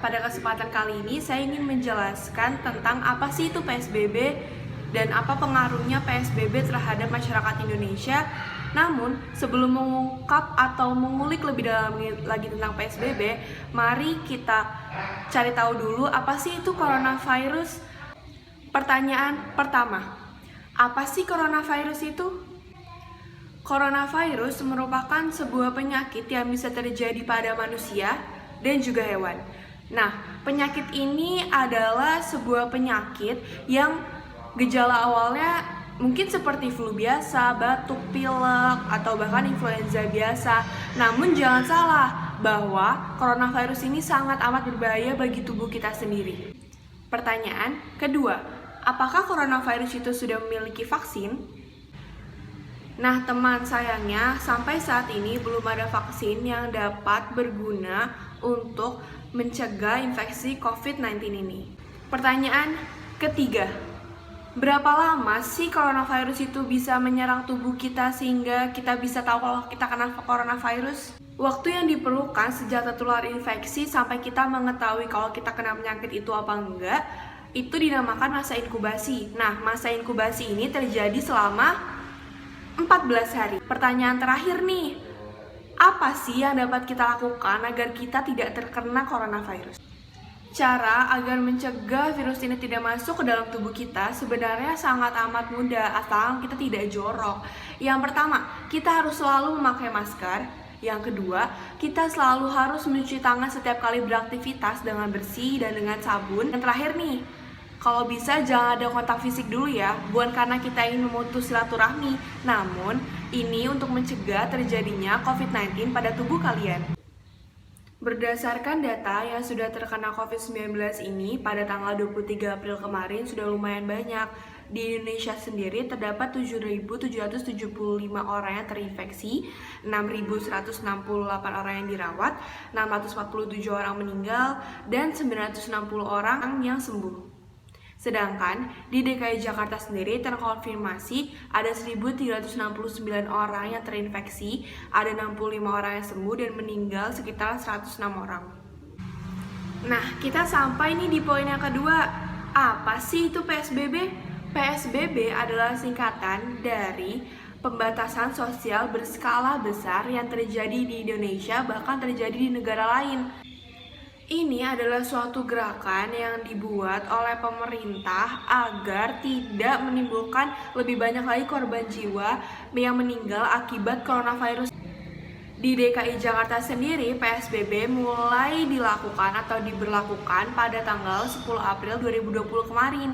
pada kesempatan kali ini saya ingin menjelaskan tentang apa sih itu PSBB dan apa pengaruhnya PSBB terhadap masyarakat Indonesia. Namun, sebelum mengungkap atau mengulik lebih dalam lagi tentang PSBB, mari kita cari tahu dulu apa sih itu coronavirus. Pertanyaan pertama, apa sih coronavirus itu? Coronavirus merupakan sebuah penyakit yang bisa terjadi pada manusia dan juga hewan. Nah, penyakit ini adalah sebuah penyakit yang gejala awalnya mungkin seperti flu biasa, batuk, pilek, atau bahkan influenza biasa. Namun jangan salah bahwa coronavirus ini sangat amat berbahaya bagi tubuh kita sendiri. Pertanyaan kedua, apakah coronavirus itu sudah memiliki vaksin? Nah teman, sayangnya sampai saat ini belum ada vaksin yang dapat berguna untuk mencegah infeksi COVID-19 ini. Pertanyaan ketiga, berapa lama sih coronavirus itu bisa menyerang tubuh kita sehingga kita bisa tahu kalau kita kena coronavirus? Waktu yang diperlukan sejak tertular infeksi sampai kita mengetahui kalau kita kena penyakit itu apa enggak, itu dinamakan masa inkubasi. Nah, masa inkubasi ini terjadi selama 14 hari. Pertanyaan terakhir nih, apa sih yang dapat kita lakukan agar kita tidak terkena coronavirus? Cara agar mencegah virus ini tidak masuk ke dalam tubuh kita sebenarnya sangat amat mudah, asal kita tidak jorok. Yang pertama, kita harus selalu memakai masker. Yang kedua, kita selalu harus mencuci tangan setiap kali beraktivitas dengan bersih dan dengan sabun. Yang terakhir nih, kalau bisa jangan ada kontak fisik dulu ya, bukan karena kita ingin memutus silaturahmi, namun ini untuk mencegah terjadinya COVID-19 pada tubuh kalian. Berdasarkan data yang sudah terkena COVID-19 ini pada tanggal 23 April kemarin sudah lumayan banyak. Di Indonesia sendiri terdapat 7.775 orang yang terinfeksi, 6.168 orang yang dirawat, 647 orang meninggal, dan 960 orang yang sembuh. Sedangkan di DKI Jakarta sendiri terkonfirmasi ada 1.369 orang yang terinfeksi, ada 65 orang yang sembuh dan meninggal sekitar 106 orang. Nah, kita sampai nih di poin yang kedua. Apa sih itu PSBB? PSBB adalah singkatan dari pembatasan sosial berskala besar yang terjadi di Indonesia bahkan terjadi di negara lain. Ini adalah suatu gerakan yang dibuat oleh pemerintah agar tidak menimbulkan lebih banyak lagi korban jiwa yang meninggal akibat coronavirus. Di DKI Jakarta sendiri, PSBB mulai dilakukan atau diberlakukan pada tanggal 10 April 2020 kemarin.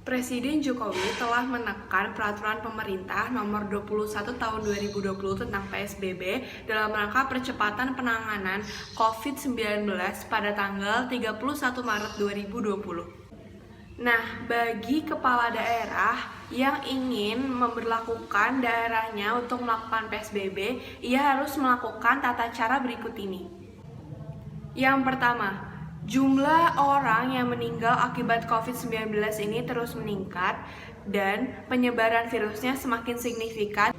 Presiden Jokowi telah menekan peraturan pemerintah nomor 21 tahun 2020 tentang PSBB dalam rangka percepatan penanganan COVID-19 pada tanggal 31 Maret 2020. Nah, bagi kepala daerah yang ingin memberlakukan daerahnya untuk melakukan PSBB, ia harus melakukan tata cara berikut ini. Yang pertama, jumlah orang yang meninggal akibat COVID-19 ini terus meningkat dan penyebaran virusnya semakin signifikan.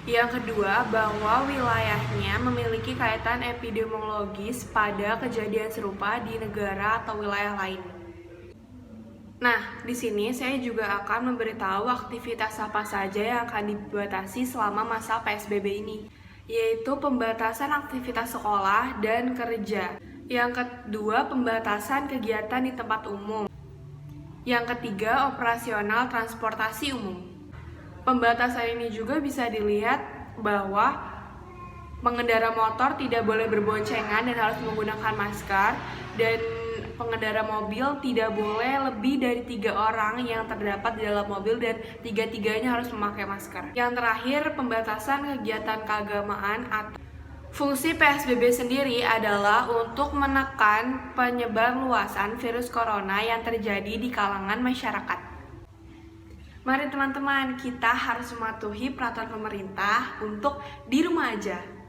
Yang kedua, bahwa wilayahnya memiliki kaitan epidemiologis pada kejadian serupa di negara atau wilayah lain. Nah, di sini saya juga akan memberitahu aktivitas apa saja yang akan dibatasi selama masa PSBB ini, yaitu pembatasan aktivitas sekolah dan kerja. Yang kedua, pembatasan kegiatan di tempat umum. Yang ketiga, operasional transportasi umum. Pembatasan ini juga bisa dilihat bahwa pengendara motor tidak boleh berboncengan dan harus menggunakan masker, dan pengendara mobil tidak boleh lebih dari 3 orang yang terdapat di dalam mobil dan tiga-tiganya harus memakai masker. Yang terakhir, pembatasan kegiatan keagamaan atau fungsi PSBB sendiri adalah untuk menekan penyebar luasan virus corona yang terjadi di kalangan masyarakat. Mari teman-teman, kita harus mematuhi peraturan pemerintah untuk di rumah aja.